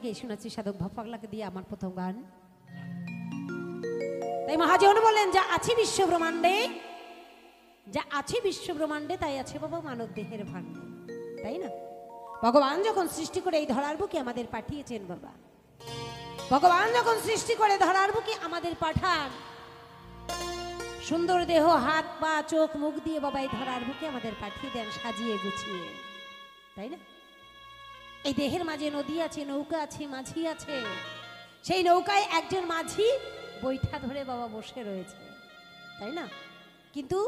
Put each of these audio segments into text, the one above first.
গেয়ে শোনাচ্ছি সাধক ভাব পাগলাকে দিয়ে আমার প্রথম গান। তাই মহাজন বলেন, যা আছে বিশ্ব ব্রহ্মাণ্ডে, যা আছে বিশ্ব ব্রহ্মাণ্ডে তাই আছে বাবা মানব দেহের ভাণ্ডে, তাই না? ভগবান যখন সৃষ্টি করে এই ধরার বুকে আমাদের পাঠিয়েছেন বাবা, ভগবান যখন সৃষ্টি করে ধরার বুকে আমাদের পাঠান, সুন্দর দেহ, হাত পা চোখ মুখ দিয়ে বাবা এই ধরার বুকে আমাদের পাঠিয়ে দেন সাজিয়ে গুছিয়ে, তাই না? এই দেহের মাঝে নদী আছে, নৌকা আছে, মাঝি আছে। সেই নৌকায় একজন মাঝি বৈঠা ধরে বাবা বসে রয়েছে, তাই না? কিন্তু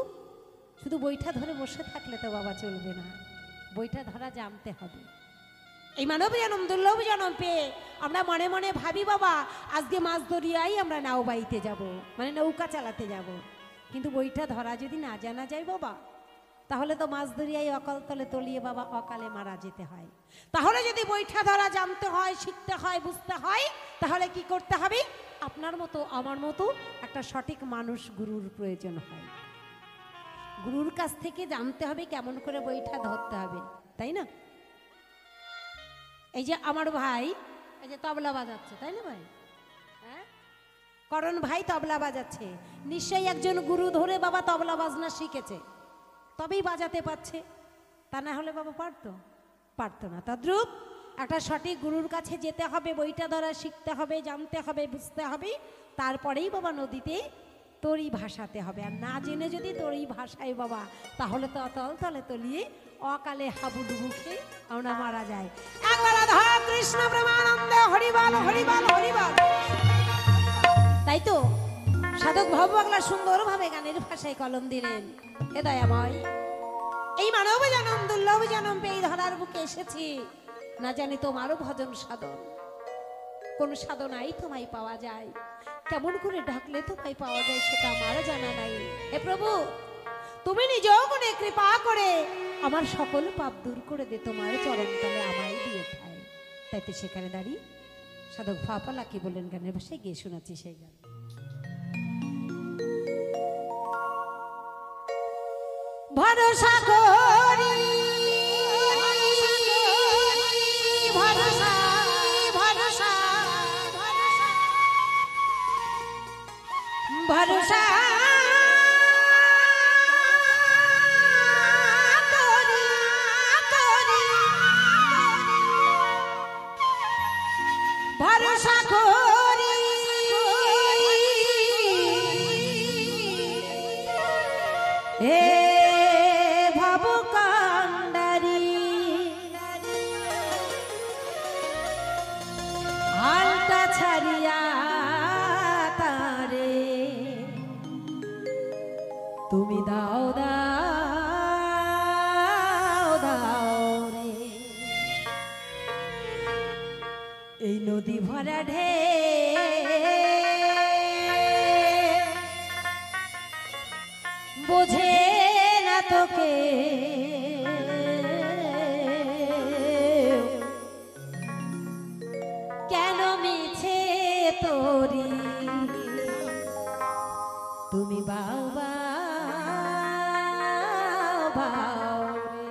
শুধু বৈঠা ধরে বসে থাকলে তো বাবা চলবে না, বৈঠা ধরা জানতে হবে। এই মানব জনম দুর্লভ জনম পেয়ে আমরা মনে মনে ভাবি বাবা আজকে মাছ দরিয়ায় আমরা নাও বাইতে যাব, মানে নৌকা চালাতে যাব, কিন্তু বৈঠা ধরা যদি না জানা যায় বাবা, তাহলে তো মাছ দরিয়ায় অকাল তলে তলিয়ে বাবা অকালে মারা যেতে হয়। তাহলে যদি বৈঠা ধরা জানতে হয়, শিখতে হয়, বুঝতে হয়, তাহলে কি করতে হবে? আপনার মতো আমার মতো একটা সঠিক মানুষ, গুরুর প্রয়োজন হয়। গুরুর কাছ থেকে জানতে হবে কেমন করে বৈঠা ধরতে হবে, তাই না? এই যে আমার ভাই এই যে তবলা বাজাচ্ছে, তাই না ভাই? হ্যাঁ, করণ ভাই তবলা বাজাচ্ছে, নিশ্চয়ই একজন গুরু ধরে বাবা তবলা বাজনা শিখেছে, তবেই বাজাতে পারছে, তা না হলে বাবা পারতো না। তদ্রূপ একটা সঠিক গুরুর কাছে যেতে হবে, বইটা ধরা শিখতে হবে, জানতে হবে, বুঝতে হবে, তারপরেই বাবা নদীতে তরি ভাসাতে হবে। আর না জেনে যদি তরি ভাসায় বাবা, তাহলে তো অতল তলে তলিয়ে অকালে হাবুডুবু খেয়ে আমরা মারা যায়। একবার রাধা কৃষ্ণ প্রেমানন্দে হরিবল হরিবল হরিবল। তাই তো সাধক ভব পাগলা সুন্দরভাবে গানের ভাষায় কলম দিলেন, হে দয়াময়, এই মানব জনম দুর্লভ জনম পেয়ে ধরার বুকে এসেছি, না জানি তোমারও ভজন সাধন, কোন সাধনাই তোমায় পাওয়া যায়, কেমন করে ডাকলে তোমায় পাওয়া যায় সেটা আমার জানা নাই। হে প্রভু, তুমি নিজ গুণে কৃপা করে আমার সকল পাপ দূর করে দে, তোমার চরণ তলে আমায় দিয়ে ঠায়। তাই তো সেখানে দাঁড়িয়ে সাধক ভাপালা কি বললেন গানের ভাষায় গিয়ে শোনাচ্ছি সেই গান। ভরসা করি ভরসা ভরসা ভরসা ভরসা করি হে ভাবু কান্ডারি, হালটা ছাড়িয়া তারে তুমি দাও দাও দাও রে। এই নদী ভরা ঢে বোঝে না তোকে, কেন মিছে তোরি তুমি বাবা ভাও রে।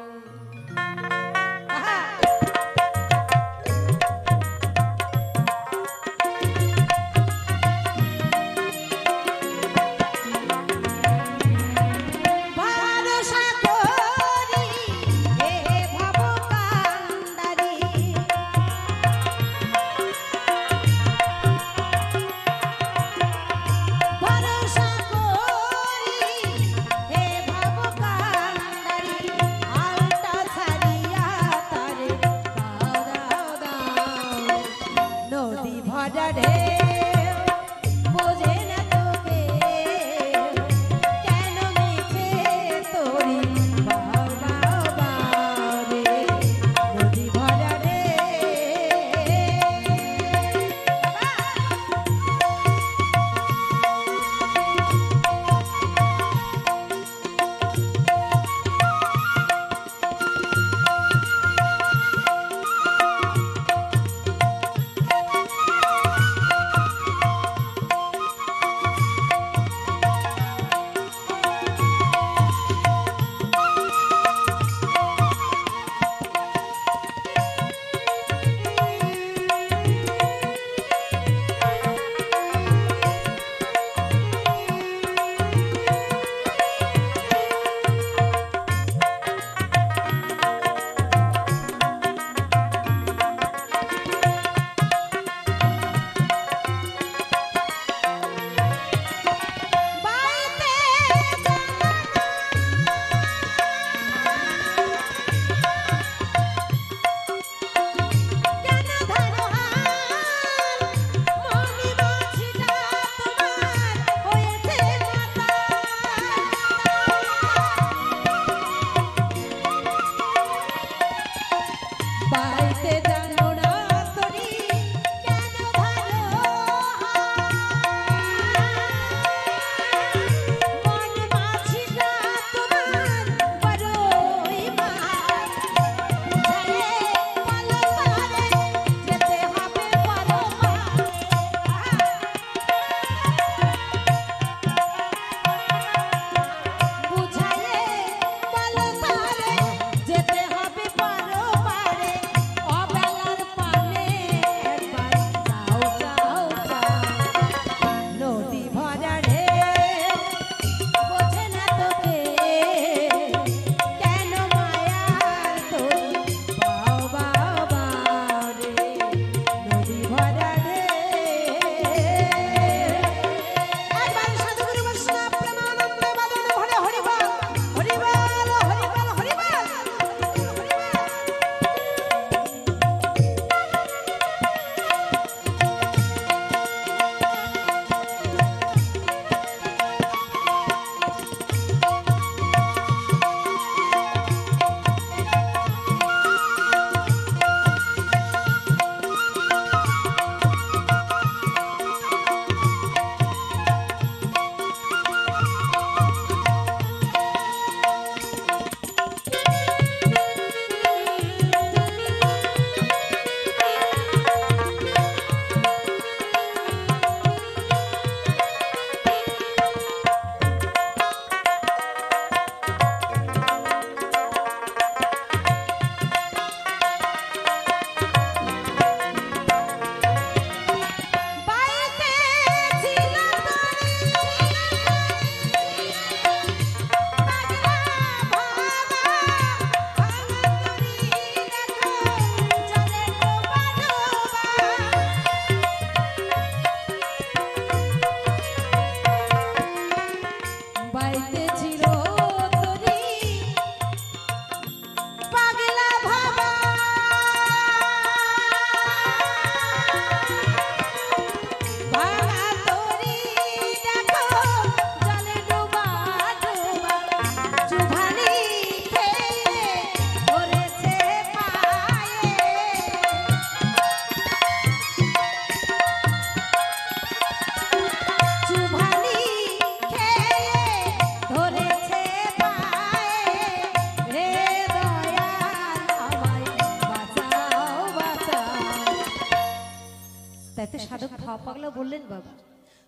তাই তো সাধক পাগলা বললেন বাবা,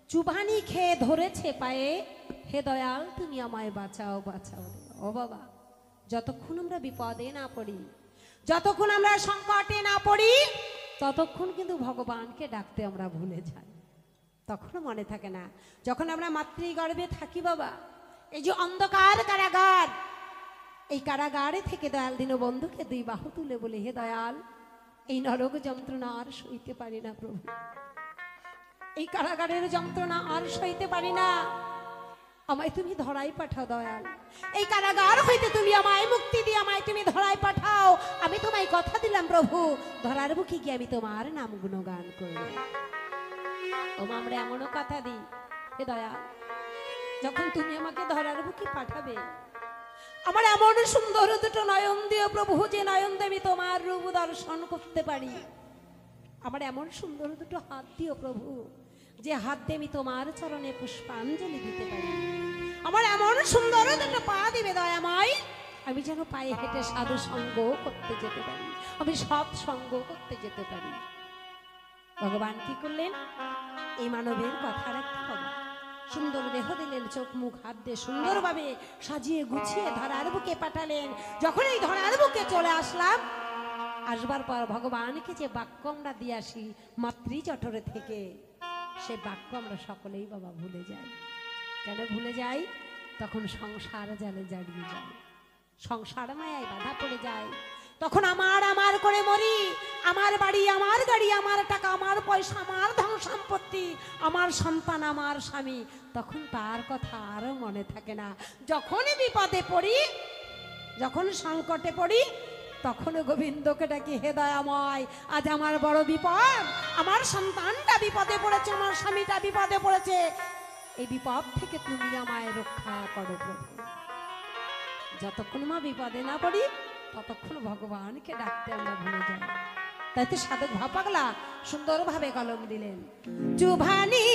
চুবানি খেয়ে ধরেছে পায়ে, হে দয়াল তুমি আমায় বাঁচাও বাঁচাও রে। ও বাবা, যতক্ষণ আমরা বিপদে না পড়ি, যতক্ষণ আমরা সংকটে না পড়ি, ততক্ষণ কিন্তু ভগবানকে ডাকতে আমরা ভুলে যাই, তখনও মনে থাকে না। যখন আমরা মাতৃগর্ভে থাকি বাবা, এই যে অন্ধকার কারাগার, এই কারাগারে থেকে দয়াল দীনবন্ধুকে দুই বাহু তুলে বলে, হে দয়াল এই নরক যন্ত্রণা আর সইতে পারি না প্রভু, এই কারাগারের যন্ত্রণা আর সইতে পারি না, আমায় তুমি ধরাই পাঠাও দয়াল, এই কারাগার হইতে তুমি আমায় মুক্তি দিয়ে আমায় তুমি ধরাই পাঠাও। আমি তোমায় কথা দিলাম প্রভু, ধরার বুকে গিয়ে আমি তোমার নাম গুণগান করব। ও মা, আমরা এমনও কথা দিই, হে দয়াল যখন তুমি আমাকে ধরার বুকে পাঠাবে, আমার এমন সুন্দর দুটো নয়ন দিও প্রভু, যে নয়ন দিয়ে আমি তোমার রূপ দর্শন করতে পারি। আমার এমন সুন্দর দুটো হাত দিও প্রভু, যে হাত দিয়ে আমি তোমার চরণে পুষ্পাঞ্জলি দিতে পারি। আমার এমন সুন্দর দুটো পা দিবে দয়াময়, আমি যেন পায়ে হেঁটে সাধু সঙ্গ করতে যেতে পারি, আমি সৎ সঙ্গ করতে যেতে পারি। ভগবান কি করলেন? এই মানবের কথা রাখতে হবে, সুন্দর দেহ দিলেন, চোখ মুখ হাত দিয়ে সুন্দরভাবে সাজিয়ে গুছিয়ে ধরার বুকে পাঠালেন। যখন এই ধরার বুকে চলে আসলাম, আসবার পর ভগবানকে যে বাক্য আমরা দিয়ে আসি মাতৃজঠরে থেকে, সে বাক্য আমরা সকলেই বাবা ভুলে যাই। কেন ভুলে যাই? তখন সংসার জালে জড়িয়ে যায়, সংসার মায়ায় বাধা পড়ে যায়, তখন আমার আমার করে মরি, আমার বাড়ি আমার গাড়ি আমার টাকা আমার পয়সা আমার ধন সম্পত্তি আমার সন্তান আমার স্বামী, তখন তার কথা আরও মনে থাকে না। যখনই বিপদে পড়ি, যখন সংকটে পড়ি, তখন গোবিন্দকে ডাকি, হে দয়াময় আজ আমার বড় বিপদ, আমার সন্তানটা বিপদে পড়েছে, আমার স্বামীটা বিপদে পড়েছে, এই বিপদ থেকে তুমি আমায় রক্ষা করো প্রভু। যতক্ষণ মা বিপদে না পড়ি, ততক্ষণ ভগবানকে ডাকতে আমরা ভুলে যাই। তাই তো সাধক ভাপাগলা সুন্দরভাবে কলম দিলেন, চুভানি